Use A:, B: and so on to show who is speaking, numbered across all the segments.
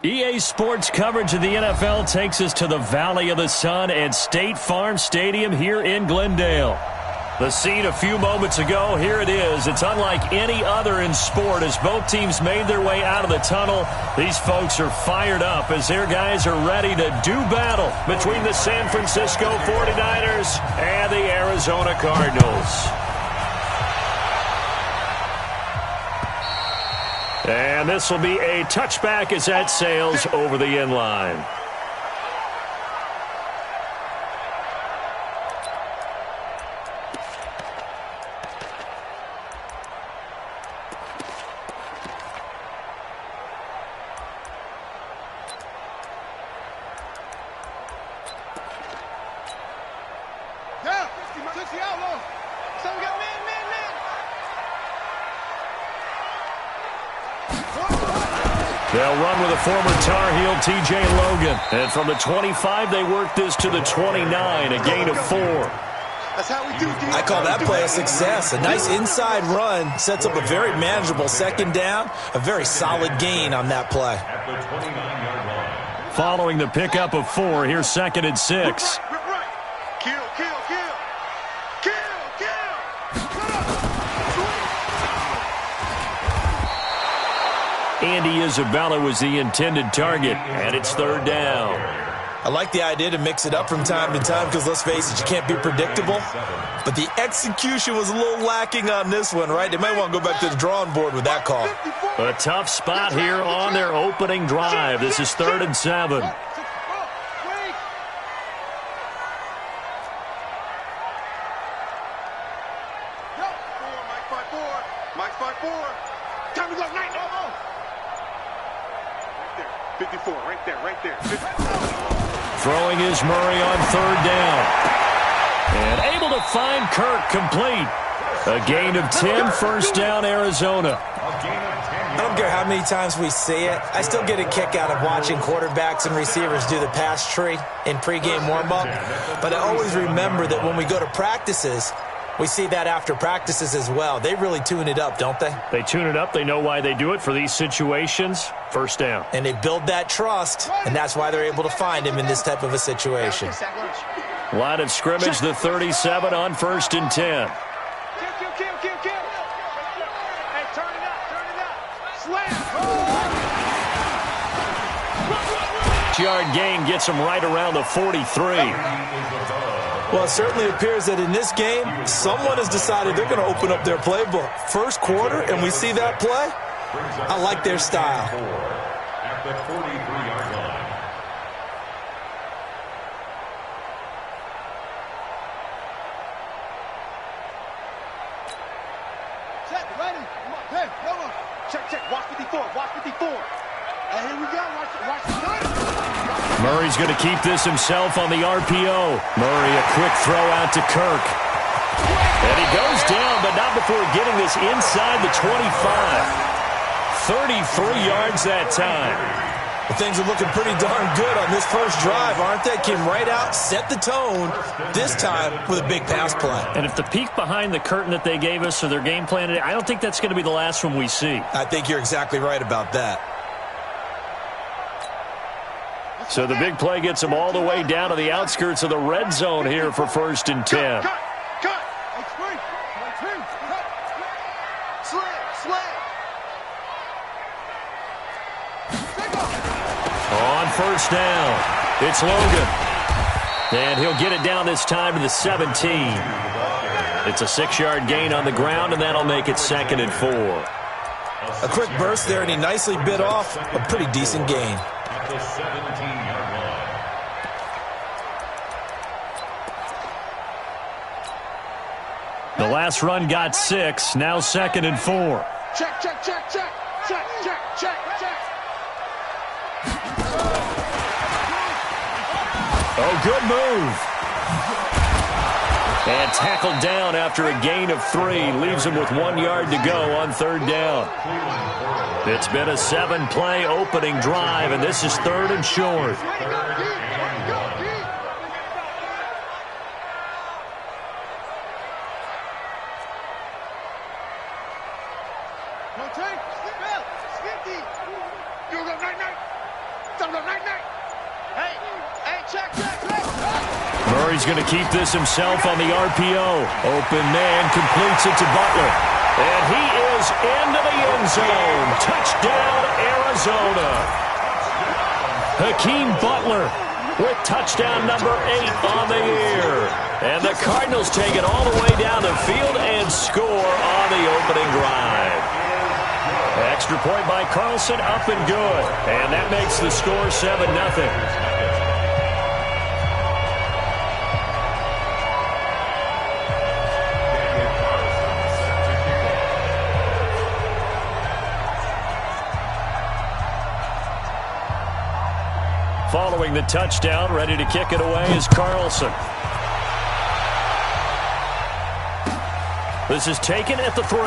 A: EA Sports coverage of the NFL takes us to the Valley of the Sun at State Farm Stadium here in Glendale. The scene a few moments ago, here it is. It's unlike any other in sport as both teams made their way out of the tunnel. These folks are fired up as their guys are ready to do battle between the San Francisco 49ers and the Arizona Cardinals. And this will be a touchback as that sails over the end line. They'll run with a former Tar Heel, T.J. Logan. And from the 25, they work this to the 29, a gain of 4.
B: That's how we do, dude.
C: I call that play a success. A nice inside run sets up a very manageable second down. A very solid gain on that play.
A: Following the pickup of 4, here's 2nd and 6.
B: Kill.
A: Andy Isabella was the intended target, and it's 3rd down.
C: I like the idea to mix it up from time to time because, let's face it, you can't be predictable. But the execution was a little lacking on this one, right? They might want to go back to the drawing board with that call.
A: A tough spot here on their opening drive. This is 3rd and 7.
B: Mike's 5-4. Time to go. 54, right there.
A: Throwing is Murray on 3rd down. And able to find Kirk complete. A gain of 10, 1st down, Arizona.
C: I don't care how many times we see it. I still get a kick out of watching quarterbacks and receivers do the pass tree in pregame warm-up. But I always remember that when we go to practices, we see that after practices as well. They really tune it up, don't they?
A: They tune it up. They know why they do it for these situations. 1st down.
C: And they build that trust, and that's why they're able to find him in this type of a situation.
A: Line of scrimmage, the 37 on 1st and 10.
B: Kill. Hey, turn it up. Slam.
A: Yard gain gets him right around the 43.
C: Well, it certainly appears that in this game, someone has decided they're going to open up their playbook. First quarter, and we see that play. I like their style.
D: At the 43-yard line.
B: Check, ready. Hey, come on. Check. Watch 54. And here we go. Watch the gun.
A: Murray's going to keep this himself on the RPO. Murray, a quick throw out to Kirk. And he goes down, but not before getting this inside the 25. 33 yards that time.
C: Well, things are looking pretty darn good on this first drive, aren't they? Came right out, set the tone, this time with a big pass play.
A: And if the peek behind the curtain that they gave us or their game plan today, I don't think that's going to be the last one we see.
C: I think you're exactly right about that.
A: So the big play gets them all the way down to the outskirts of the red zone here for 1st and 10.
B: Cut. Slam.
A: On 1st down, it's Logan. And he'll get it down this time to the 17. It's a 6-yard gain on the ground, and that'll make it 2nd and 4.
C: A quick burst there, and he nicely bit off a pretty decent gain.
D: At the 17-yard line.
A: The last run got 6, now 2nd and 4.
B: Check.
A: Oh, good move. And tackled down after a gain of 3. Leaves him with 1 yard to go on 3rd down. It's been a 7-play opening drive, and this is 3rd and short. Murray's going to keep this himself on the RPO. Open man completes it to Butler. And he is into the end zone. Touchdown, Arizona. Hakeem Butler with touchdown number 8 on the year. And the Cardinals take it all the way down the field and score on the opening drive. Extra point by Carlson, up and good. And that makes the score 7-0. Following the touchdown, ready to kick it away is Carlson. This is taken at the 3.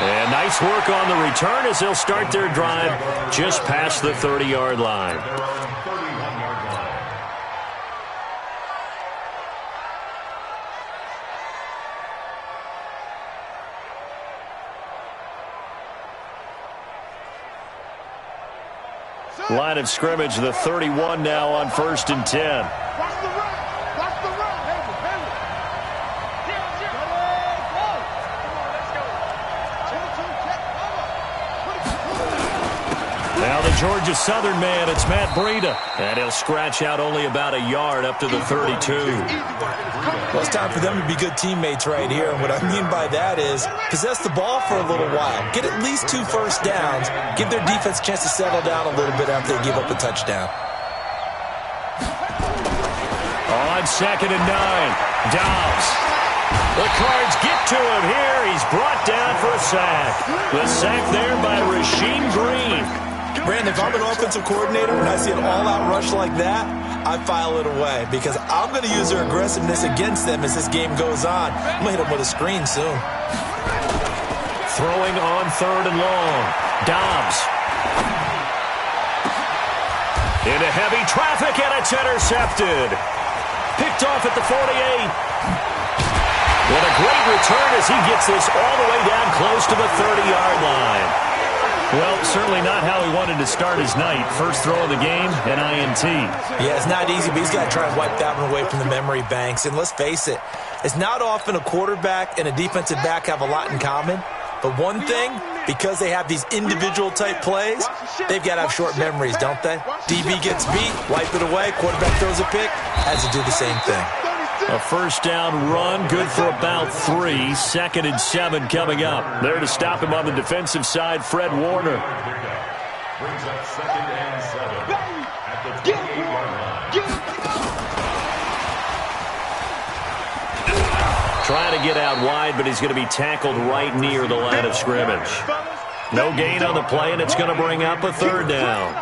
A: And nice work on the return as they'll start their drive just past the 30-yard line. Line of scrimmage, the 31 now on 1st and 10.
B: Watch the run. Watch the run.
A: Now the Georgia Southern man, it's Matt Breida. And he'll scratch out only about a yard up to the 32.
C: Well, it's time for them to be good teammates right here. And what I mean by that is possess the ball for a little while. Get at least 2 first downs. Give their defense a chance to settle down a little bit after they give up a touchdown.
A: On 2nd and 9, Dobbs. The Cards get to him here. He's brought down for a sack. The sack there by Rasheem Green.
C: Brandon, if I'm an offensive coordinator and I see an all-out rush like that, I file it away because I'm going to use their aggressiveness against them as this game goes on. I'm going to hit them with a screen soon.
A: Throwing on 3rd and long. Dobbs. Into heavy traffic, and it's intercepted. Picked off at the 48. What a great return as he gets this all the way down close to the 30-yard line. Well, certainly not how he wanted to start his night. First throw of the game, an INT.
C: Yeah, it's not easy, but he's got to try and wipe that one away from the memory banks. And let's face it, it's not often a quarterback and a defensive back have a lot in common. But one thing, because they have these individual type plays, they've got to have short memories, don't they? DB gets beat, wipe it away, quarterback throws a pick, has to do the same thing.
A: A first down run, good for about 3. 2nd and 7 coming up. There to stop him on the defensive side, Fred Warner.
D: Brings up 2nd and 7 at the 28-yard line.
A: Trying to get out wide, but he's going to be tackled right near the line of scrimmage. No gain on the play, and it's going to bring up a 3rd down.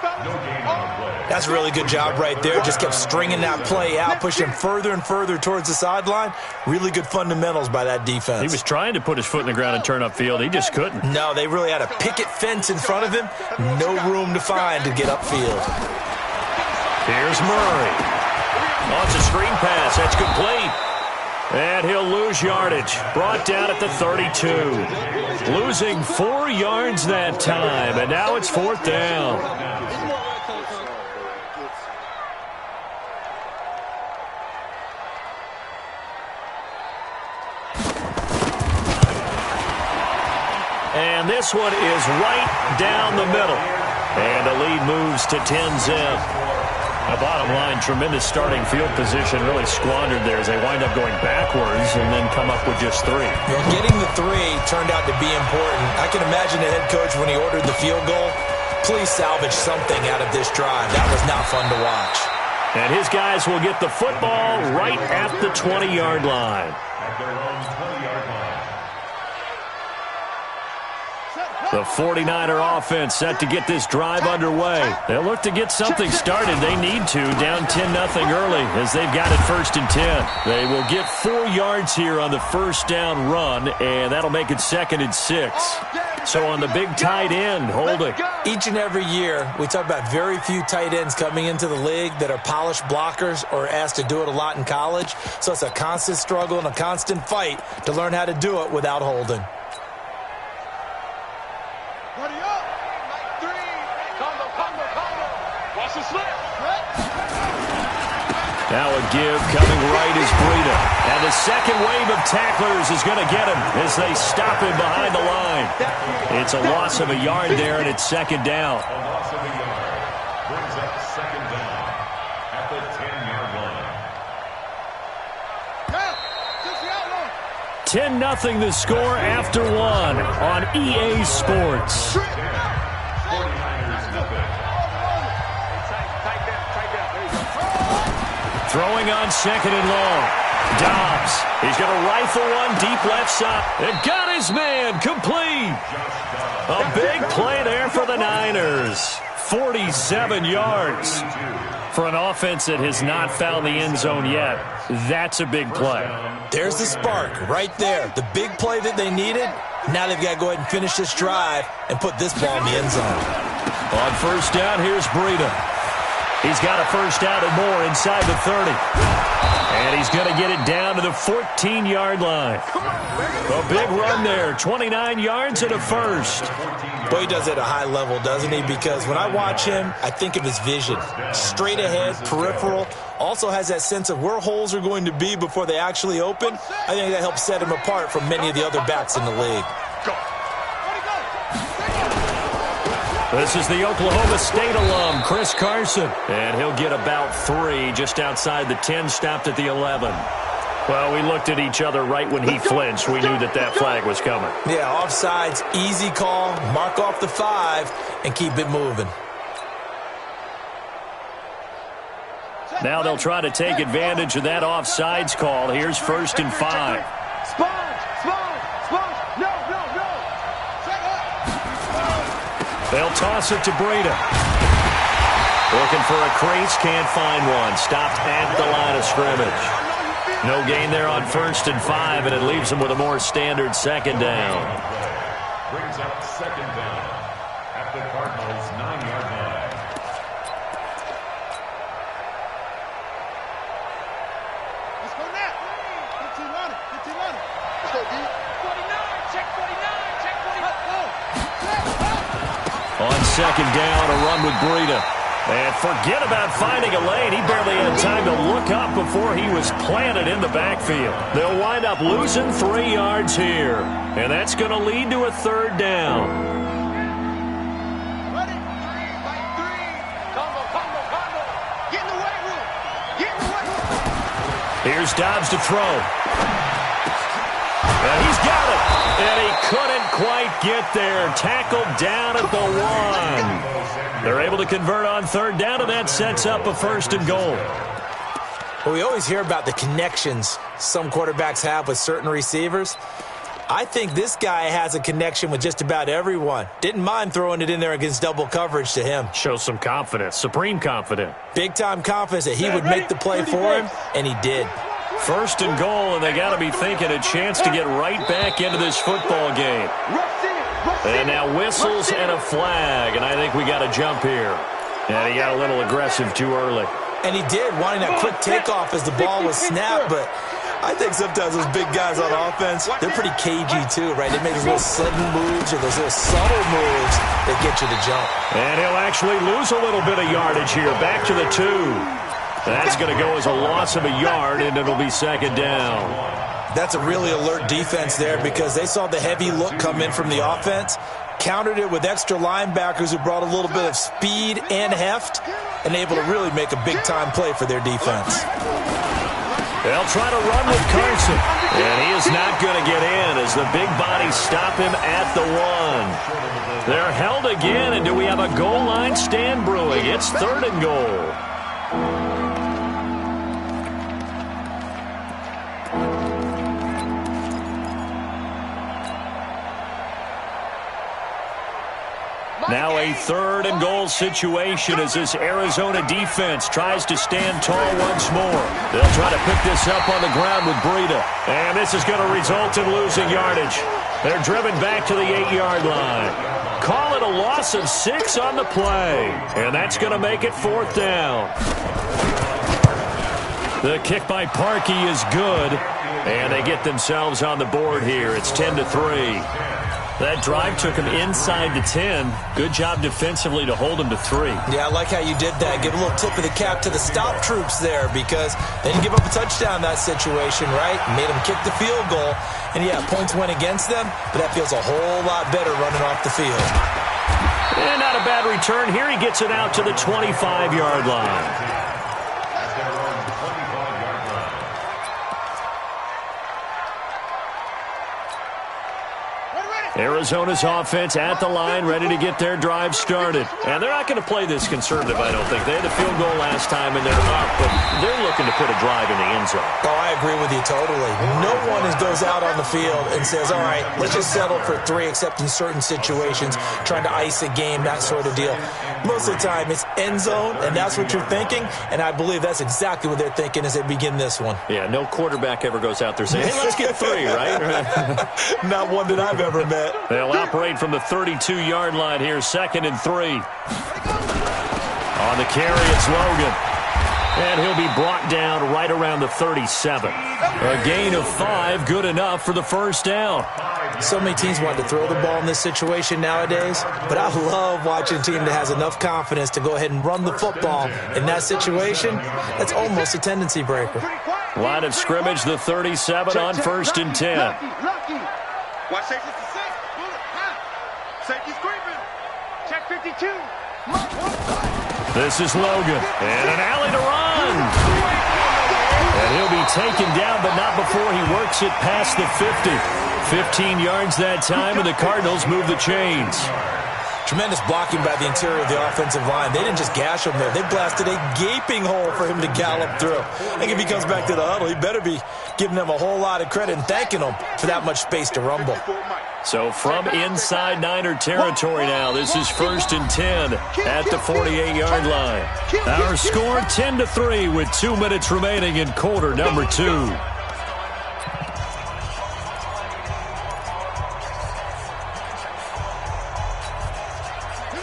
D: No gain on the play.
C: That's a really good job right there. Just kept stringing that play out, pushing him further and further towards the sideline. Really good fundamentals by that defense.
A: He was trying to put his foot in the ground and turn upfield. He just couldn't.
C: No, they really had a picket fence in front of him. No room to find to get upfield.
A: Here's Murray. Launches a screen pass. That's complete. And he'll lose yardage. Brought down at the 32. Losing 4 yards that time. And now it's 4th down. And this one is right down the middle. And the lead moves to 10-zip. The bottom line, tremendous starting field position, really squandered there as they wind up going backwards and then come up with just 3.
C: Yeah, getting the 3 turned out to be important. I can imagine the head coach when he ordered the field goal, please salvage something out of this drive. That was not fun to watch.
A: And his guys will get the football right at the 20-yard line.
D: At their own 20-yard line.
A: The 49er offense set to get this drive underway. They'll look to get something started. They need to, down 10-0 early as they've got it 1st and 10. They will get 4 yards here on the first down run, and that'll make it 2nd and 6. So on the big tight end, holding.
C: Each and every year, we talk about very few tight ends coming into the league that are polished blockers or asked to do it a lot in college. So it's a constant struggle and a constant fight to learn how to do it without holding.
A: Now a give coming right is Breida. And the second wave of tacklers is going to get him as they stop him behind the line. It's a loss of a yard there, and it's second down.
D: A loss of a yard brings up second down at the 10-yard line.
A: 10-0 the score after one on EA Sports.
D: 49ers nothing.
A: Throwing on second and long. Dobbs. He's going to rifle one deep left side. And got his man complete. A big play there for the Niners. 47 yards. For an offense that has not found the end zone yet, that's a big play.
C: There's the spark right there. The big play that they needed. Now they've got to go ahead and finish this drive and put this ball in the end zone.
A: On first down, here's Breida. He's got a first down and more inside the 30. And he's going to get it down to the 14-yard line. A big run there, 29 yards and a first.
C: Boy, he does it at a high level, doesn't he? Because when I watch him, I think of his vision. Straight ahead, peripheral. Also has that sense of where holes are going to be before they actually open. I think that helps set him apart from many of the other backs in the league.
A: This is the Oklahoma State alum, Chris Carson. And he'll get about 3 just outside the 10, stopped at the 11. Well, we looked at each other right when he flinched. We knew that that flag was coming.
C: Yeah, offsides, easy call, mark off the 5, and keep it moving.
A: Now they'll try to take advantage of that offsides call. Here's first and 5. They'll toss it to Breida. Looking for a crease, can't find one. Stopped at the line of scrimmage. No gain there on first and 5, and it leaves them with a more standard second down.
D: Brings up second down at the Cardinals' 9-yard line.
B: Let's go now. 15 on it. 15 on it. Let's go, D. 49. Check 49. Check 49.
A: On second down, a run with Breida. And forget about finding a lane. He barely had time to look up before he was planted in the backfield. They'll wind up losing 3 yards here. And that's going to lead to a third down.
B: Ready? 3 by 3. Combo. Get in the weight room. Get in the weight room.
A: Here's Dobbs to throw. And he's got it. And he couldn't quite get there. Tackled down at the 1. They're able to convert on third down, and that sets up a first and goal.
C: Well, we always hear about the connections some quarterbacks have with certain receivers. I think this guy has a connection with just about everyone. Didn't mind throwing it in there against double coverage to him.
A: Shows some confidence, supreme confidence.
C: Big-time confidence that he would make the play for him, and he did.
A: First and goal, and they got to be thinking a chance to get right back into this football game. And now whistles and a flag, and I think we got to jump here. And he got a little aggressive too early.
C: And he did, wanting that quick takeoff as the ball was snapped, but I think sometimes those big guys on offense, they're pretty cagey too, right? They make those little sudden moves or those little subtle moves that get you to jump.
A: And he'll actually lose a little bit of yardage here, back to the 2. That's going to go as a loss of a yard, and it'll be second down.
C: That's a really alert defense there because they saw the heavy look come in from the offense, countered it with extra linebackers who brought a little bit of speed and heft, and able to really make a big-time play for their defense.
A: They'll try to run with Carson, and he is not going to get in as the big bodies stop him at the 1. They're held again, and do we have a goal line stand brewing? It's third and goal. Now a third and goal situation as this Arizona defense tries to stand tall once more. They'll try to pick this up on the ground with Breida. And this is going to result in losing yardage. They're driven back to the 8-yard line. Call it a loss of 6 on the play. And that's going to make it fourth down. The kick by Parkey is good. And they get themselves on the board here. It's 10-3. That drive took him inside the 10. Good job defensively to hold him to 3.
C: Yeah, I like how you did that. Give a little tip of the cap to the stop troops there because they didn't give up a touchdown in that situation, right? Made them kick the field goal. And, yeah, points went against them, but that feels a whole lot better running off the field.
A: And not a bad return. Here he gets it out to the 25-yard line. Arizona's offense at the line, ready to get their drive started. And they're not going to play this conservative, I don't think. They had the field goal last time, and they're up, but they're looking to put a drive in the end zone.
C: Oh, I agree with you totally. No one goes out on the field and says, all right, let's just settle for 3, except in certain situations, trying to ice a game, that sort of deal. Most of the time, it's end zone, and that's what you're thinking, and I believe that's exactly what they're thinking as they begin this one.
A: Yeah, no quarterback ever goes out there saying, hey, let's get 3, right?
C: Not one that I've ever met.
A: They'll operate from the 32-yard line here, 2nd and 3. On the carry, it's Logan. And he'll be brought down right around the 37. A gain of 5, good enough for the first down.
C: So many teams want to throw the ball in this situation nowadays, but I love watching a team that has enough confidence to go ahead and run the football in that situation. That's almost a tendency breaker.
A: Line of scrimmage, the 37 on 1st and 10.
B: Watch safety 6. Safety's creeping. Check 52.
A: This is Logan. And an alley to run. And he'll be taken down, but not before he works it past the 50. 15 yards that time, and the Cardinals move the chains.
C: Tremendous blocking by the interior of the offensive line. They didn't just gash him there. They blasted a gaping hole for him to gallop through. I think if he comes back to the huddle, he better be giving them a whole lot of credit and thanking them for that much space to rumble.
A: So from inside Niner territory now, this is 1st and 10 at the 48-yard line. Our score 10-3 with 2 minutes remaining in quarter number 2.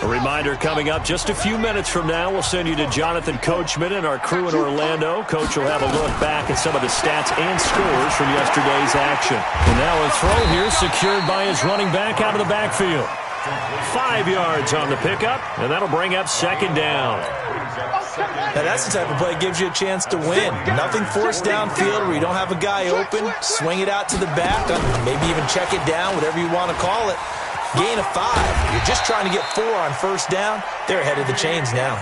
A: A reminder coming up just a few minutes from now, we'll send you to Jonathan Coachman and our crew in Orlando. Coach will have a look back at some of the stats and scores from yesterday's action. And now a throw here secured by his running back out of the backfield. 5 yards on the pickup, and that'll bring up 2nd down.
C: Now that's the type of play that gives you a chance to win. Nothing forced downfield where you don't have a guy open. Swing it out to the back, maybe even check it down, whatever you want to call it. Gain of 5. You're just trying to get 4 on 1st down. They're ahead of the chains now.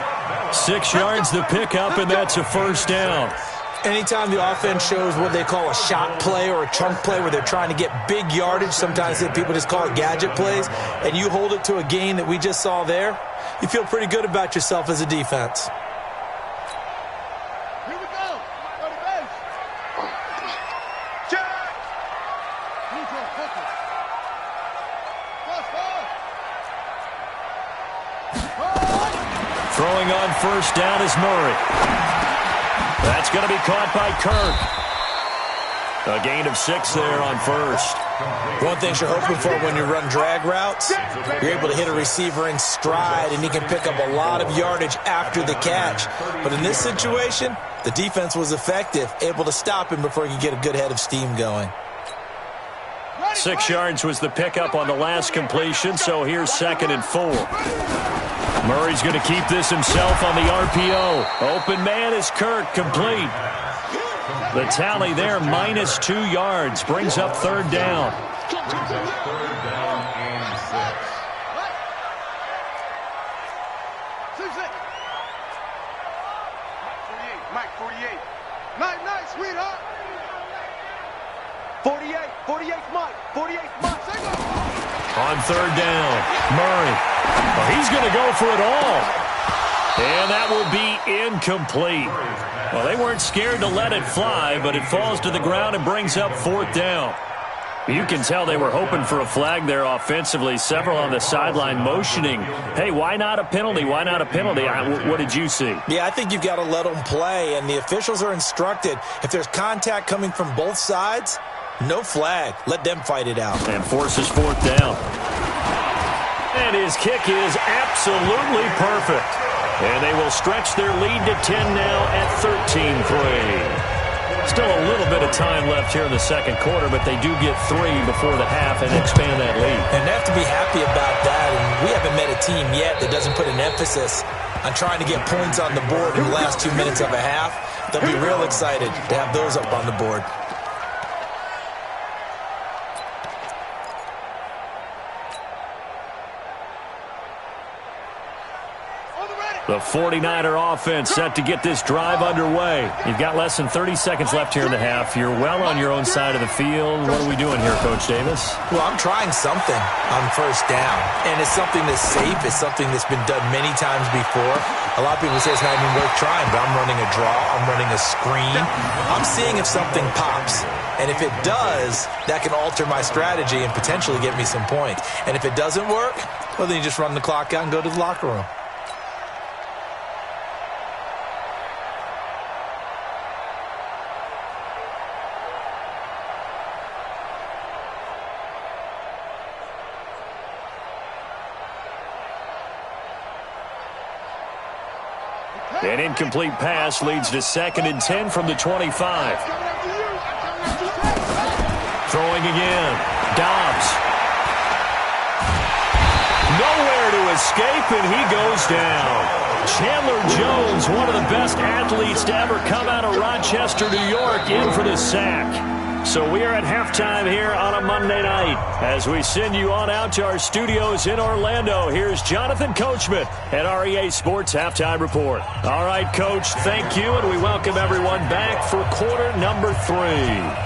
A: 6 yards the pickup, and that's a 1st down.
C: Anytime the offense shows what they call a shot play or a chunk play where they're trying to get big yardage, sometimes people just call it gadget plays, and you hold it to a gain that we just saw there, you feel pretty good about yourself as a defense.
B: Here we go. Go to base. Check. Focus.
A: Throwing on 1st down is Murray. That's going to be caught by Kirk. A gain of 6 there on 1st.
C: One thing you're hoping for when you run drag routes, you're able to hit a receiver in stride, and he can pick up a lot of yardage after the catch. But in this situation, the defense was effective, able to stop him before he could get a good head of steam going.
A: 6 yards was the pickup on the last completion, so here's 2nd and 4. Murray's going to keep this himself on the RPO. Open man is Kirk, complete. The tally there, minus 2 yards, brings up 3rd down.
B: Mike, 48. Night, sweetheart. 48 Mike. 48 Mike.
A: On 3rd down, Murray. Well, he's going to go for it all. And that will be incomplete. Well, they weren't scared to let it fly, but it falls to the ground and brings up 4th down. You can tell they were hoping for a flag there offensively. Several on the sideline motioning, hey, why not a penalty? Why not a penalty? What did you see?
C: Yeah, I think you've got to let them play, and the officials are instructed, if there's contact coming from both sides, no flag. Let them fight it out.
A: And forces 4th down. And his kick is absolutely perfect. And they will stretch their lead to 10 now at 13-3. Still a little bit of time left here in the second quarter, but they do get 3 before the half and expand that lead.
C: And they have to be happy about that. And we haven't met a team yet that doesn't put an emphasis on trying to get points on the board in the last 2 minutes of a half. They'll be real excited to have those up on the board.
A: The 49er offense set to get this drive underway. You've got less than 30 seconds left here in the half. You're well on your own side of the field. What are we doing here, Coach Davis?
C: Well, I'm trying something on first down, and it's something that's safe. It's something that's been done many times before. A lot of people say it's not even worth trying, but I'm running a draw. I'm running a screen. I'm seeing if something pops, and if it does, that can alter my strategy and potentially get me some points. And if it doesn't work, well, then you just run the clock out and go to the locker room.
A: An incomplete pass leads to 2nd and 10 from the 25. Throwing again. Dobbs. Nowhere to escape, and he goes down. Chandler Jones, one of the best athletes to ever come out of Rochester, New York, in for the sack. So we are at halftime here on a Monday night. As we send you on out to our studios in Orlando, here's Jonathan Coachman at REA Sports Halftime Report. All right, Coach, thank you, and we welcome everyone back for quarter number 3.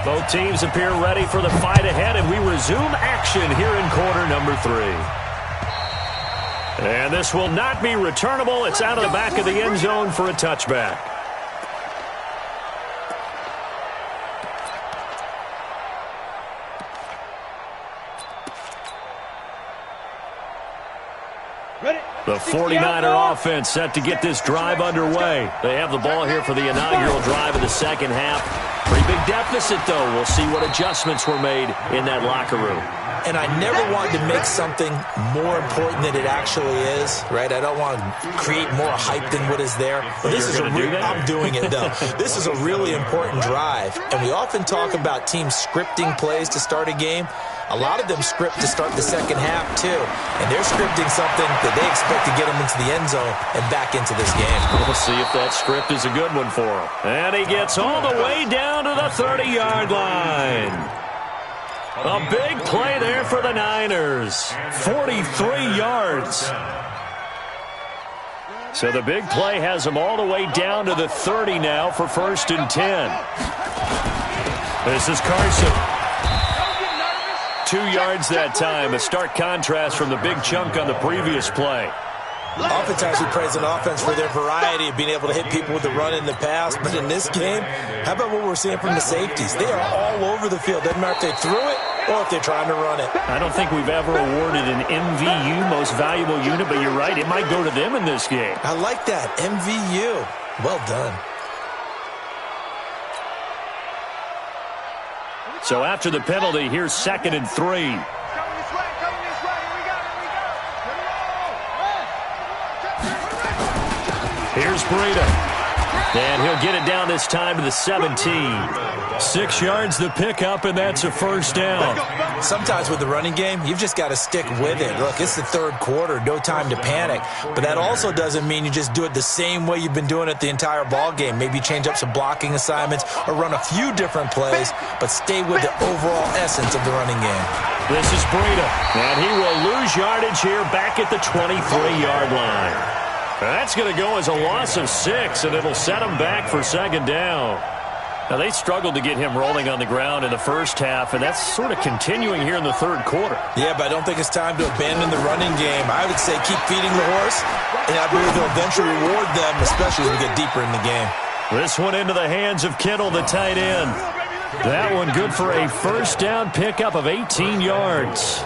A: Both teams appear ready for the fight ahead, and we resume action here in quarter number 3. And this will not be returnable. It's out of the back of the end zone for a touchback. The 49er offense set to get this drive underway. They have the ball here for the inaugural drive of the second half. Pretty big deficit, though. We'll see what adjustments were made in that locker room.
C: And I never wanted to make something more important than it actually is, right? I don't want to create more hype than what is there. But this is I'm doing it, though. This is a really important drive. And we often talk about teams scripting plays to start a game. A lot of them script to start the second half, too. And they're scripting something that they expect to get them into the end zone and back into this game.
A: We'll see if that script is a good one for him. And he gets all the way down to the 30-yard line. A big play there for the Niners. 43 yards. So the big play has them all the way down to the 30 now for 1st and 10. This is Carson. 2 yards that time. A stark contrast from the big chunk on the previous play.
C: Oftentimes we praise an offense for their variety of being able to hit people with the run in the pass. But in this game, how about what we're seeing from the safeties? They are all over the field. Doesn't matter if they threw it or if they're trying to run it.
A: I don't think we've ever awarded an MVU, most valuable unit, but you're right. It might go to them in this game.
C: I like that. MVU. Well done.
A: So after the penalty, here's 2nd and 3. Here's Breida. And he'll get it down this time to the 17. 6 yards the pickup, and that's a 1st down.
C: Sometimes with the running game, you've just got to stick with it. Look, it's the 3rd quarter, no time to panic. But that also doesn't mean you just do it the same way you've been doing it the entire ball game. Maybe change up some blocking assignments or run a few different plays, but stay with the overall essence of the running game.
A: This is Breida, and he will lose yardage here back at the 23-yard line. That's going to go as a loss of 6, and it'll set him back for 2nd down. Now, they struggled to get him rolling on the ground in the first half, and that's sort of continuing here in the 3rd quarter.
C: Yeah, but I don't think it's time to abandon the running game. I would say keep feeding the horse, and I believe they'll eventually reward them, especially as we get deeper in the game.
A: This one into the hands of Kittle, the tight end. That one good for a 1st down pickup of 18 yards.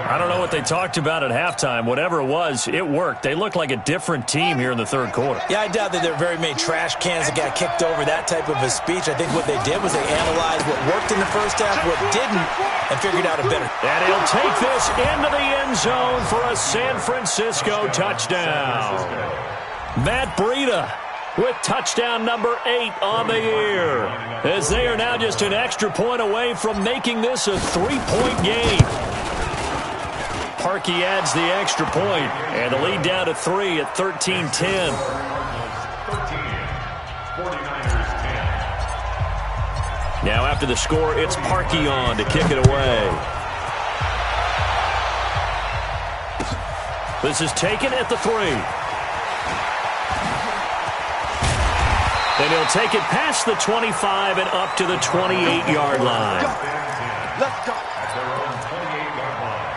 A: I don't know what they talked about at halftime. Whatever it was, it worked. They look like a different team here in the 3rd quarter.
C: Yeah, I doubt that there are very many trash cans that got kicked over, that type of a speech. I think what they did was they analyzed what worked in the first half, what didn't, and figured out a better.
A: And he'll take this into the end zone for a San Francisco touchdown. Matt Breida with touchdown number 8 on the year, as they are now just an extra point away from making this a 3-point game. Parkey adds the extra point, and the lead down to 3 at 13-10.
D: 49ers 10.
A: Now after the score, it's Parkey on to kick it away. This is taken at the 3. And he'll take it past the 25 and up to the 28-yard line.
B: Let's go.
D: At their own 28-yard line.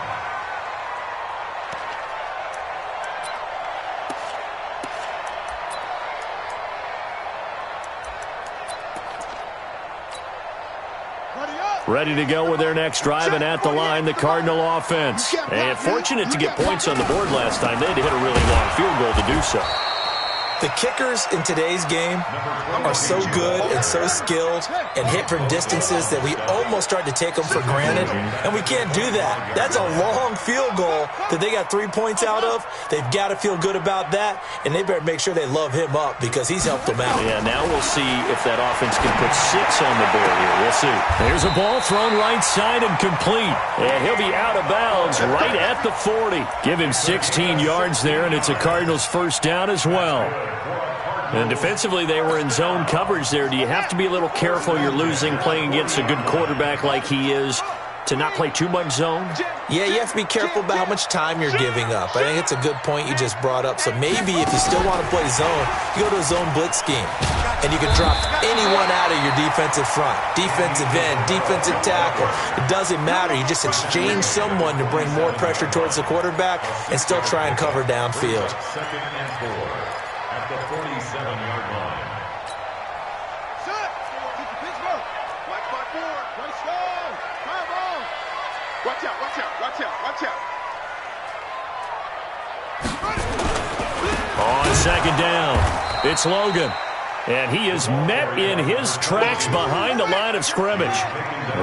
A: Ready to go with their next drive, and at the line, the Cardinal offense. And fortunate to get points on the board last time. They had to hit a really long field goal to do so.
C: The kickers in today's game are so good and so skilled and hit from distances that we almost start to take them for granted, and we can't do that. That's a long field goal that they got 3 points out of. They've got to feel good about that, and they better make sure they love him up because he's helped them out.
A: Yeah, now we'll see if that offense can put 6 on the board here. We'll see. There's a ball thrown right side and complete, and he'll be out of bounds right at the 40. Give him 16 yards there, and it's a Cardinals first down as well. And defensively, they were in zone coverage there. Do you have to be a little careful you're losing playing against a good quarterback like he is to not play too much zone?
C: Yeah, you have to be careful about how much time you're giving up. I think it's a good point you just brought up. So maybe if you still want to play zone, you go to a zone blitz scheme. And you can drop anyone out of your defensive front. Defensive end, defensive tackle. It doesn't matter. You just exchange someone to bring more pressure towards the quarterback and still try and cover downfield.
D: 2nd and 4 at the 47-yard line.
B: Set. Pittsburgh. Watch my board. Let's go. Come on. Watch out, watch out, watch out, watch out.
A: On second down, it's Logan. And he is met in his tracks behind the line of scrimmage.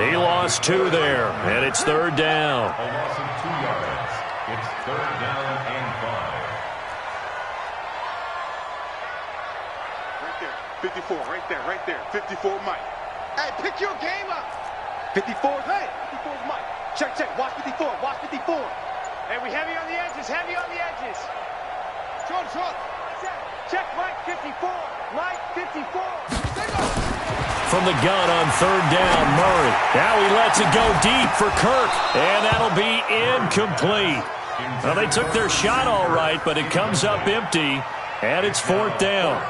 A: He lost 2 there, and it's 3rd down.
D: A loss of 2 yards. It's 3rd down and 5.
B: 54, right there. 54, Mike. Hey, pick your game up. 54, hey, 54 Mike. Check. Watch 54, watch 54.
E: Hey, we heavy on the edges, heavy on the edges.
B: Short.
E: Check Mike 54, Mike 54.
A: From the gun on 3rd down, Murray. Now he lets it go deep for Kirk, and that'll be incomplete. Well, they took their shot all right, but it comes up empty, and it's 4th down.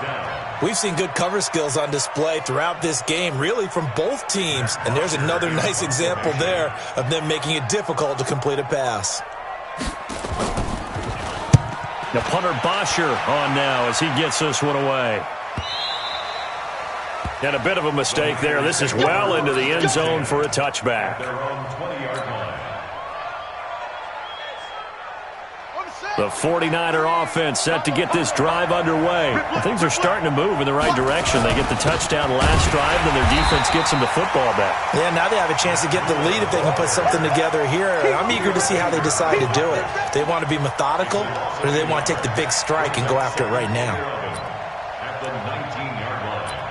C: We've seen good cover skills on display throughout this game, really from both teams. And there's another nice example there of them making it difficult to complete a pass.
A: The punter Bosher on now as he gets this one away. And a bit of a mistake there. This is well into the end zone for a touchback.
D: Their own 20-yard line.
A: The 49er offense set to get this drive underway. Things are starting to move in the right direction. They get the touchdown last drive, then their defense gets them the football back.
C: Yeah, now they have a chance to get the lead if they can put something together here. I'm eager to see how they decide to do it. Do they want to be methodical, or do they want to take the big strike and go after it right now?
D: At the 19-yard line.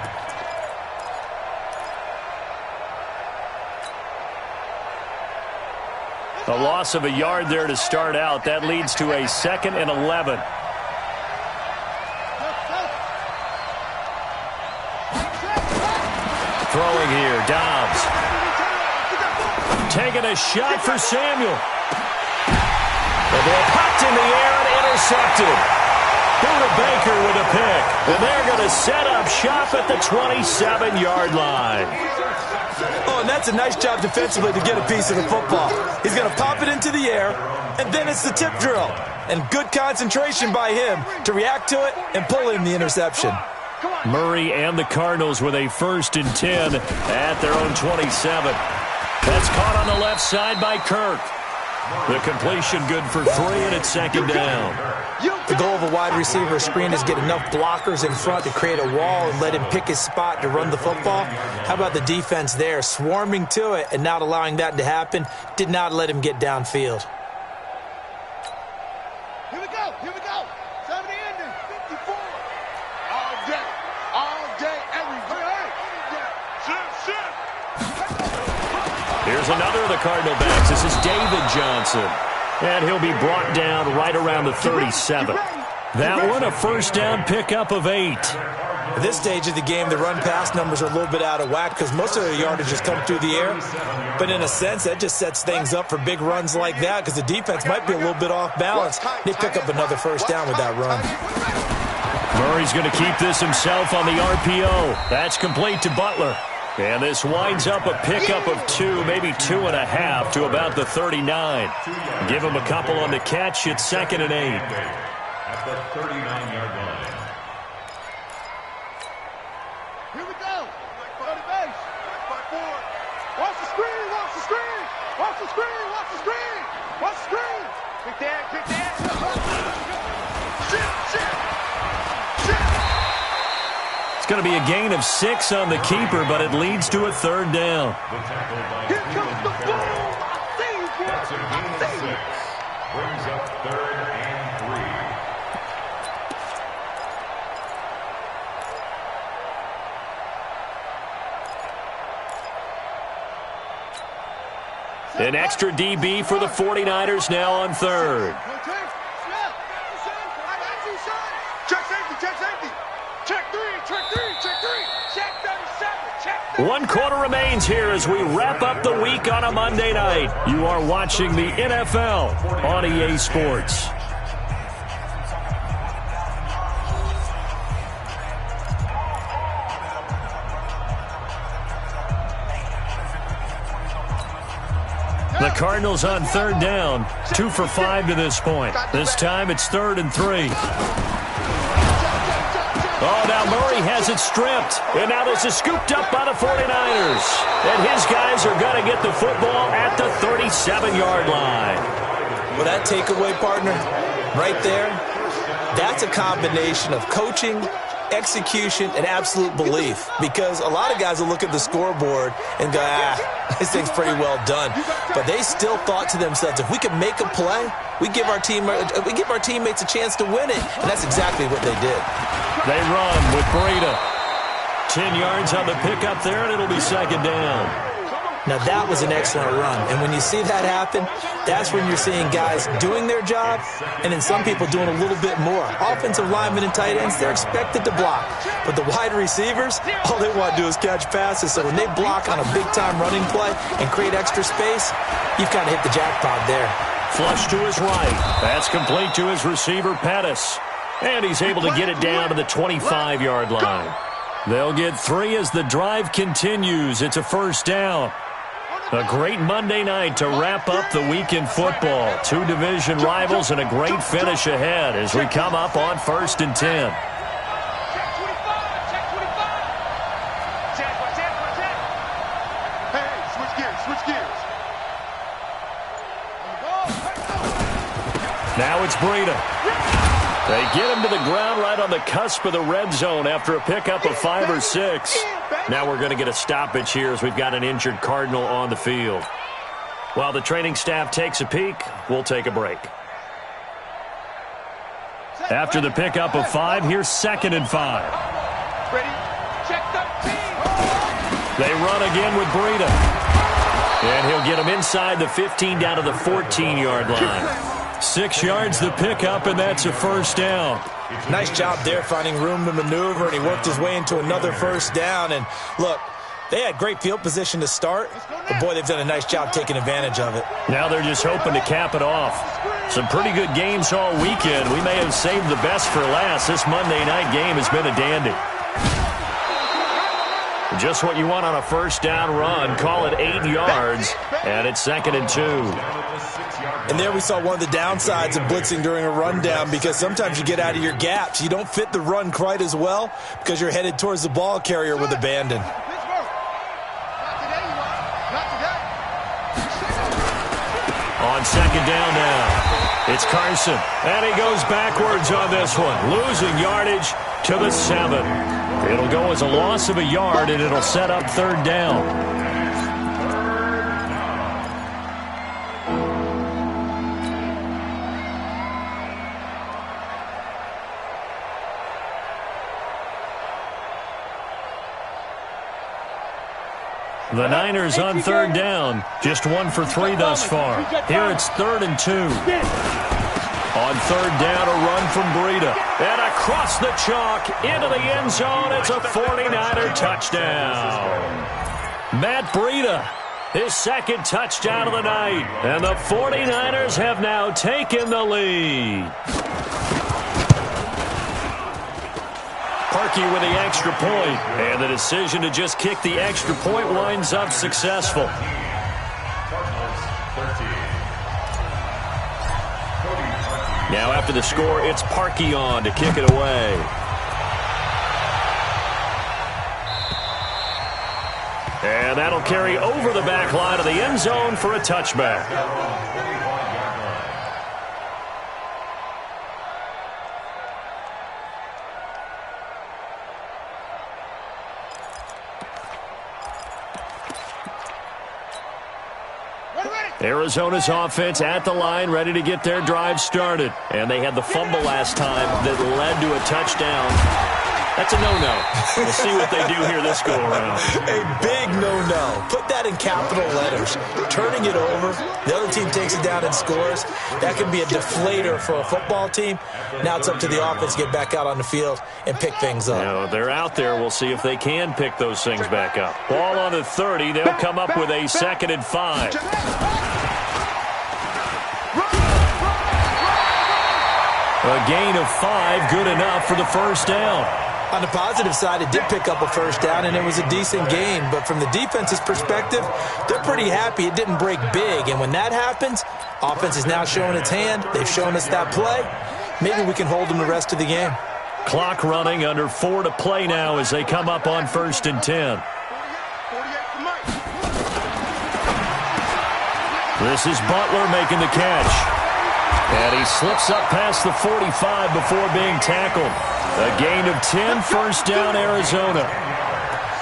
A: A loss of a yard there to start out. That leads to a 2nd and 11. Throwing here, Dobbs. Taking a shot for Samuel. The ball popped in the air and intercepted. Buda Baker with a pick. And they're going to set up shop at the 27-yard line.
C: Oh, and that's a nice job defensively to get a piece of the football. He's going to pop it into the air, and then it's the tip drill. And good concentration by him to react to it and pull in the interception.
A: Murray and the Cardinals with a 1st and 10 at their own 27. That's caught on the left side by Kirk. The completion good for 3, and it's 2nd down.
C: The goal of a wide receiver screen is get enough blockers in front to create a wall and let him pick his spot to run the football. How about the defense there, swarming to it and not allowing that to happen? Did not let him get downfield.
B: Here we go. 70 ending. 54. All day.
A: Here's another of the Cardinal backs. This is David Johnson. And he'll be brought down right around the 37. That one, a first down pickup of 8.
C: At this stage of the game, the run-pass numbers are a little bit out of whack because most of the yardage has come through the air. But in a sense, that just sets things up for big runs like that because the defense might be a little bit off balance. They pick up another first down with that run.
A: Murray's going to keep this himself on the RPO. That's complete to Butler. And this winds up a pickup of 2, maybe 2.5 to about the 39. Give him a couple on the catch. It's 2nd and 8.
D: At the 39-yard line.
B: Here we go. Go to base. Watch the screen. Watch the screen. Watch the screen. Watch the screen. Watch the screen.
E: Quick dad, quick dad.
B: Shit.
A: It's going to be a gain of 6 on the keeper, but it leads to a 3rd down.
D: The tackle by
B: Here comes the boom. I see you, boy.
D: That's a gain of 6. Brings up 3rd and
A: 3. An extra DB for the 49ers now on 3rd.
B: Check safety. Check safety. Check 3. Check 3. Check 3.
E: Check 37, check 37.
A: 1 quarter remains here as we wrap up the week on a Monday night. You are watching the NFL on EA Sports. The Cardinals on 3rd down, 2 for 5 to this point. This time it's 3rd and 3. Oh, now Murray has it stripped. And now this is scooped up by the 49ers. And his guys are going to get the football at the 37-yard line.
C: Well, that takeaway, partner, right there, that's a combination of coaching, execution, and absolute belief. Because a lot of guys will look at the scoreboard and go, this thing's pretty well done. But they still thought to themselves, if we can make a play, we give our teammates a chance to win it. And that's exactly what they did.
A: They run with Breida. 10 yards on the pickup there, and it'll be 2nd down.
C: Now, that was an excellent run. And when you see that happen, that's when you're seeing guys doing their job and then some people doing a little bit more. Offensive linemen and tight ends, they're expected to block. But the wide receivers, all they want to do is catch passes. So when they block on a big-time running play and create extra space, you've kind of hit the jackpot there.
A: Flush to his right. That's complete to his receiver, Pettis. And he's able to get it down to the 25-yard line. They'll get 3 as the drive continues. It's a first down. A great Monday night to wrap up the week in football. 2 division rivals and a great finish ahead as we come up on 1st and 10.
E: Check 25, check 25. Check.
B: Hey, switch gears.
A: Now it's Breida. They get him to the ground right on the cusp of the red zone after a pickup of 5 or 6. Now we're going to get a stoppage here as we've got an injured Cardinal on the field. While the training staff takes a peek, we'll take a break. After the pickup of 5, here's 2nd and 5.
E: Ready? Check 13.
A: They run again with Breida. And he'll get him inside the 15 down to the 14-yard line. 6 yards the pickup, and that's a first down.
C: Nice job there finding room to maneuver, and he worked his way into another first down. And look, they had great field position to start, but boy, they've done a nice job taking advantage of it.
A: Now they're just hoping to cap it off. Some pretty good games all weekend. We may have saved the best for last. This Monday night game has been a dandy. Just what you want on a first down run. Call it 8 yards, and it's 2nd and 2.
C: And there we saw one of the downsides of blitzing during a rundown, because sometimes you get out of your gaps. You don't fit the run quite as well because you're headed towards the ball carrier with abandon.
A: On 2nd down now, it's Carson. And he goes backwards on this one, losing yardage to the 7. It'll go as a loss of a yard, and it'll set up 3rd down. The Niners on third down, just 1 for 3 thus far. Here it's 3rd and 2. On third down, a run from Breida. And across the chalk, into the end zone, it's a 49er touchdown. Matt Breida, his second touchdown of the night. And the 49ers have now taken the lead. Parkey with the extra point, and the decision to just kick the extra point winds up successful. Now after the score, it's Parkey on to kick it away. And that'll carry over the back line of the end zone for a touchback. Arizona's offense at the line, ready to get their drive started. And they had the fumble last time that led to a touchdown. That's a no-no. We'll see what they do here this go-around.
C: A big no-no. Put that in capital letters. Turning it over, the other team takes it down and scores. That can be a deflator for a football team. Now it's up to the offense to get back out on the field and pick things up.
A: Now, they're out there. We'll see if they can pick those things back up. Ball on the 30. They'll come up with a 2nd and 5. A gain of 5, good enough for the first down.
C: On the positive side, it did pick up a first down, and it was a decent gain. But from the defense's perspective, they're pretty happy it didn't break big. And when that happens, offense is now showing its hand. They've shown us that play. Maybe we can hold them the rest of the game.
A: Clock running, under 4 to play now as they come up on 1st and 10. This is Butler making the catch. And he slips up past the 45 before being tackled. A gain of 10, first down, Arizona.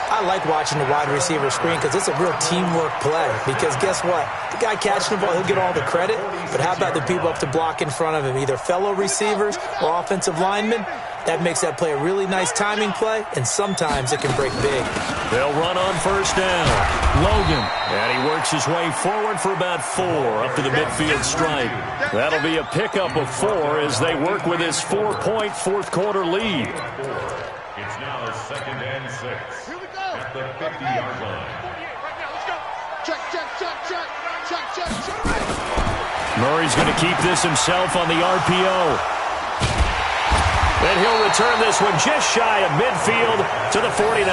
C: I like watching the wide receiver screen because it's a real teamwork play. Because guess what? The guy catching the ball, he'll get all the credit. But how about the people up to block in front of him, either fellow receivers or offensive linemen? That makes that play a really nice timing play, and sometimes it can break big.
A: They'll run on first down. Logan. And he works his way forward for about 4 up to the midfield stripe. That'll be a pickup of 4 as they work with his 4-point fourth-quarter lead.
D: It's now 2nd and 6 at the 50-yard line.
A: Murray's going to keep this himself on the RPO. And he'll return this one just shy of midfield to the 49.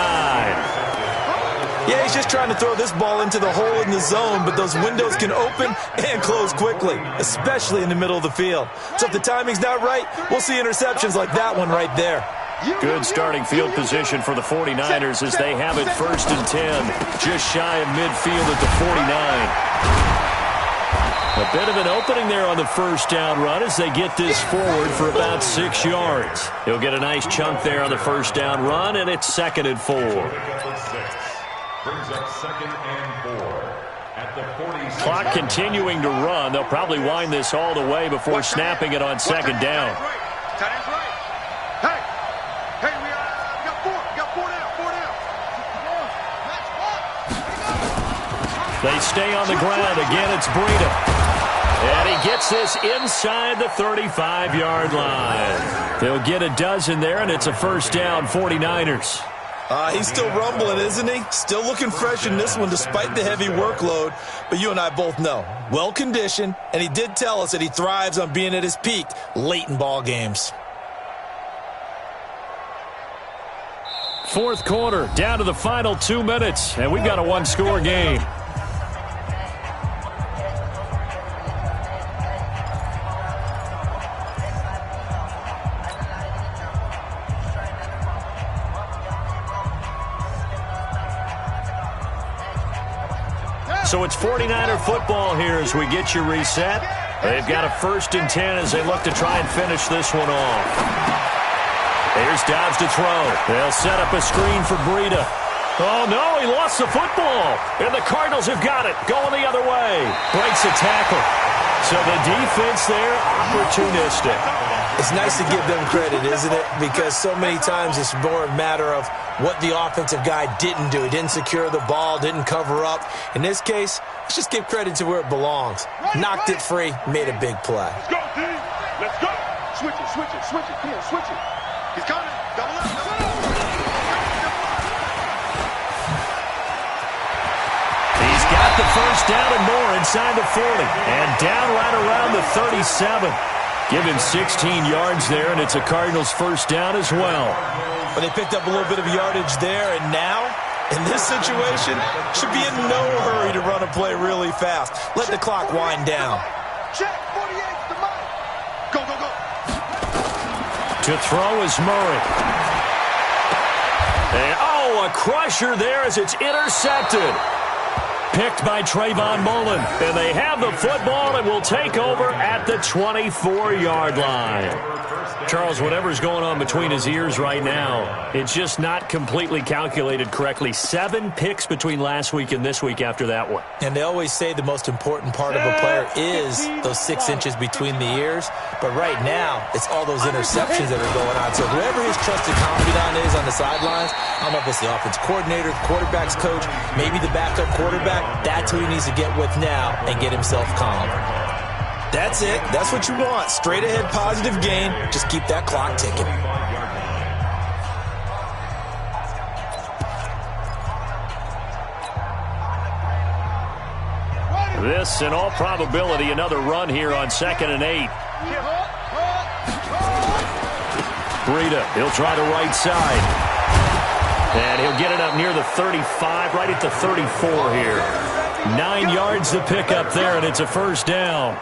C: Yeah, he's just trying to throw this ball into the hole in the zone, but those windows can open and close quickly, especially in the middle of the field. So if the timing's not right, we'll see interceptions like that one right there.
A: Good starting field position for the 49ers as they have it 1st and 10, just shy of midfield at the 49. A bit of an opening there on the first down run as they get this forward for about 6 yards. He'll get a nice chunk there on the first down run, and it's 2nd and 4.
D: Brings up 2nd and 4 at the 46.
A: Clock continuing to run. They'll probably wind this all the way before snapping it on 2nd down. They stay on the ground. Again, it's Breida. And he gets this inside the 35-yard line. They'll get a dozen there, and it's a first down, 49ers.
C: He's still rumbling, isn't he? Still looking fresh in this one despite the heavy workload. But you and I both know, well-conditioned, and he did tell us that he thrives on being at his peak late in ball games.
A: Fourth quarter, down to the final 2 minutes, and we've got a one-score game. So it's 49er football here as we get you reset. They've got a 1st and 10 as they look to try and finish this one off. Here's Dobbs to throw. They'll set up a screen for Breida. Oh, no, he lost the football. And the Cardinals have got it, going the other way. Breaks a tackle. So the defense there, opportunistic.
C: It's nice to give them credit, isn't it? Because so many times it's more a matter of what the offensive guy didn't do. He didn't secure the ball, didn't cover up. In this case, let's just give credit to where it belongs. Knocked it free, made a big play.
B: Let's go, D. Let's go. Switch it, switch it, switch it. Come on, switch it. He's coming. Double up, double up.
A: He's got the first down and more inside the 40. And down right around the 37. Give him 16 yards there, and it's a Cardinals first down as well.
C: But they picked up a little bit of yardage there, and now, in this situation, should be in no hurry to run a play really fast. Let the clock wind down.
E: Check, 48's the mark.
B: Go, go, go.
A: To throw is Murray. And, oh, a crusher there as it's intercepted. Picked by Trayvon Mullen. And they have the football and will take over at the 24-yard line. Charles, whatever's going on between his ears right now, it's just not completely calculated correctly. 7 picks between last week and this week after that one.
C: And they always say the most important part of a player is those 6 inches between the ears. But right now, it's all those interceptions that are going on. So whoever his trusted confidant is on the sidelines, I don't know if it's the offense coordinator, quarterback's coach, maybe the backup quarterback, that's who he needs to get with now and get himself calm. That's it. That's what you want. Straight ahead positive gain. Just keep that clock ticking.
A: This, in all probability, another run here on 2nd and 8. Breida, he'll try the right side. And he'll get it up near the 35, right at the 34 here. 9 yards to pick up there, and it's a first down.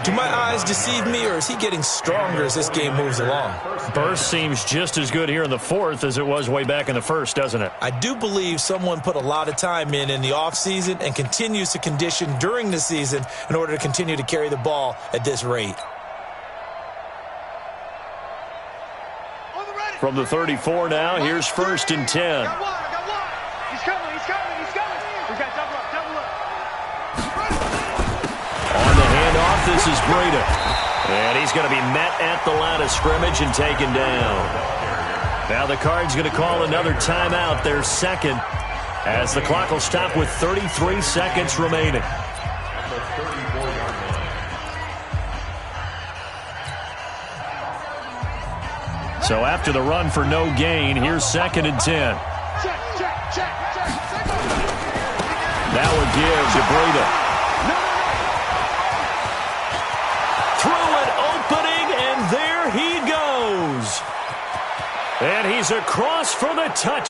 C: Do my eyes deceive me, or is he getting stronger as this game moves along?
A: Burst seems just as good here in the 4th as it was way back in the 1st, doesn't it?
C: I do believe someone put a lot of time in the offseason and continues to condition during the season in order to continue to carry the ball at this rate.
A: From the 34 now, here's 1st and 10.
E: I got one. He's coming, he's coming, he's coming. We got double up, double up.
A: On the handoff, this is Breida. And he's going to be met at the line of scrimmage and taken down. Now the Cards going to call another timeout, their second, as the clock will stop with 33 seconds remaining. So after the run for no gain, here's 2nd and 10. That would give to Breida. Through an opening, and there he goes. And he's across for the touch.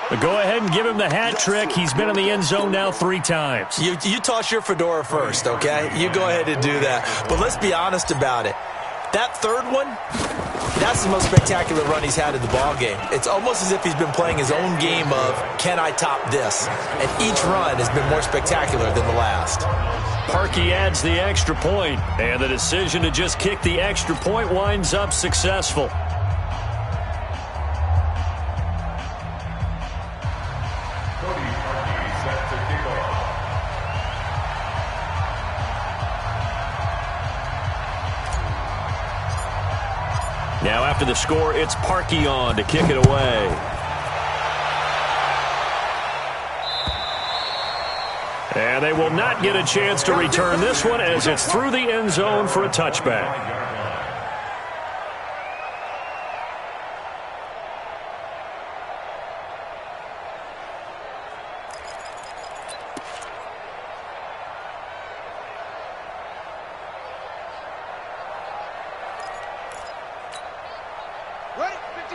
A: But go ahead and give him the hat trick. He's been in the end zone now 3 times.
C: You toss your fedora first, okay? You go ahead and do that. But let's be honest about it. That third one, that's the most spectacular run he's had in the ball game. It's almost as if he's been playing his own game of, can I top this? And each run has been more spectacular than the last.
A: Parkey adds the extra point, and the decision to just kick the extra point winds up successful. Now after the score, it's Parkey on to kick it away. And they will not get a chance to return this one as it's through the end zone for a touchback.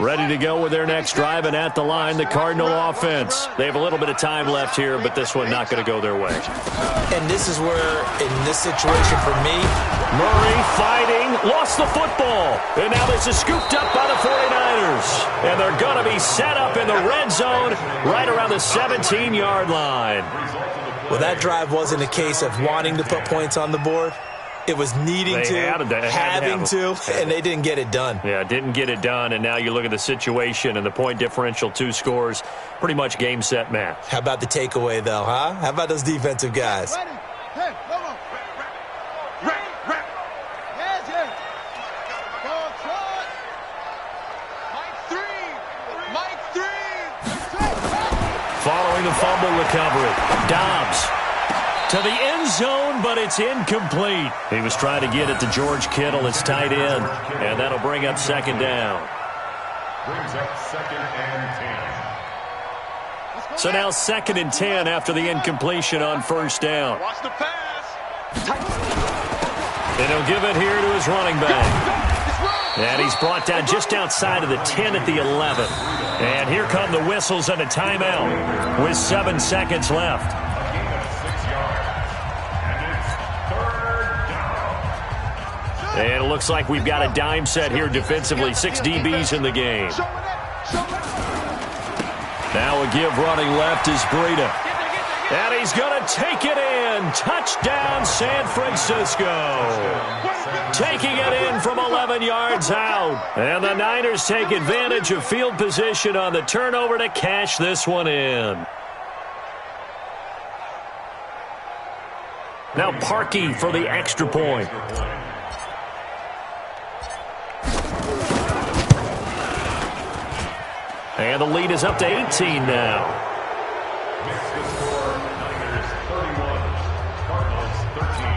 A: Ready to go with their next drive, and at the line, the Cardinal offense. They have a little bit of time left here, but this one not going to go their way.
C: And this is where, in this situation for me,
A: Murray fighting, lost the football. And now this is scooped up by the 49ers. And they're going to be set up in the red zone right around the 17-yard line.
C: Well, that drive wasn't a case of wanting to put points on the board. It was needing having to, and they didn't get it done.
A: Yeah, didn't get it done, and now you look at the situation and the point differential, 2 scores, pretty much game, set, match.
C: How about the takeaway, though, huh? How about those defensive guys?
E: Ready.
B: Hey, come on. Rap. Yes, yes. Ball shot. Mike 3.
A: Following the fumble recovery, Dobbs to the end zone, but it's incomplete. He was trying to get it to George Kittle, his tight end, and that'll bring up second down.
D: Brings up 2nd and 10.
A: So now 2nd and 10 after the incompletion on first down.
B: Watch the pass.
A: And he'll give it here to his running back. And he's brought down just outside of the 10 at the 11. And here come the whistles and a timeout with 7 seconds left.
D: A gain of 6 yards. And it's 3rd down.
A: And it looks like we've got a dime set here defensively. 6 DBs in the game. Now a give running left is Breida. And he's going to take it in. Touchdown, San Francisco. Taking it in from 11 yards out. And the Niners take advantage of field position on the turnover to cash this one in. Now Parkey for the extra point. And the lead is up to 18 now.
D: Makes the score Niners 31, Cardinals 13.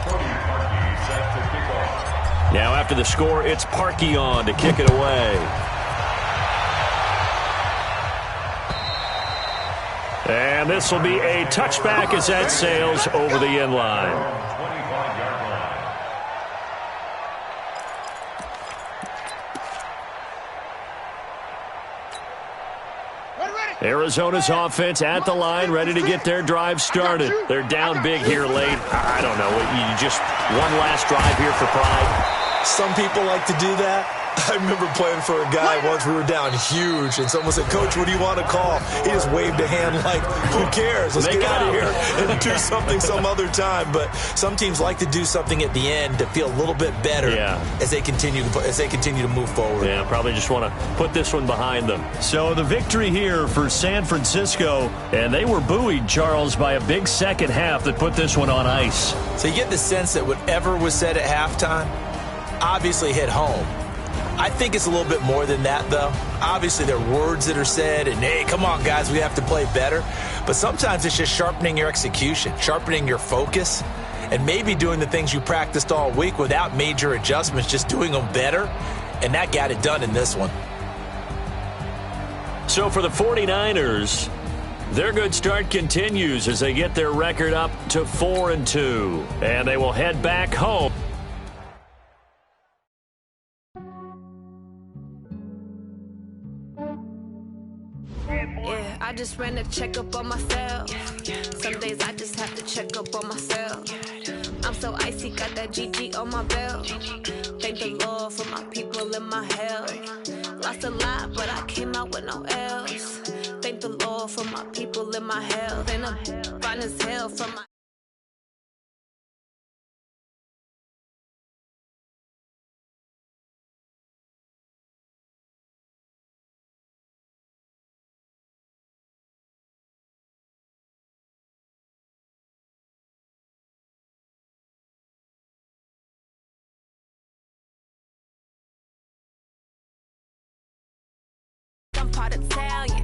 D: Cody Parkey set to kick off.
A: Now after the score, it's Parkey on to kick it away. And this will be a touchback as that sails over the end line.
D: 25-yard line.
A: Arizona's offense at the line, ready to get their drive started. They're down big here late. I don't know. You just one last drive here for pride.
C: Some people like to do that. I remember playing for a guy once. We were down huge, and someone said, "Coach, what do you want to call?" He just waved a hand like, "Who cares? Let's get out of here and do something some other time." But some teams like to do something at the end to feel a little bit better as they continue to move forward.
A: Yeah, probably just want to put this one behind them. So the victory here for San Francisco, and they were buoyed, Charles, by a big second half that put this one on ice.
C: So you get the sense that whatever was said at halftime obviously hit home. I think it's a little bit more than that, though. Obviously, there are words that are said, and, hey, come on, guys, we have to play better. But sometimes it's just sharpening your execution, sharpening your focus, and maybe doing the things you practiced all week without major adjustments, just doing them better, and that got it done in this one.
A: So for the 49ers, their good start continues as they get their record up to 4-2, and they will head back home.
F: I just ran a checkup on myself. Some days I just have to check up on myself. I'm so icy, got that GG on my belt. Thank the Lord for my people and my health. Lost a lot, but I came out with no else. Thank the Lord for my people and my health. And I'm fine as hell from my... I'm part Italian.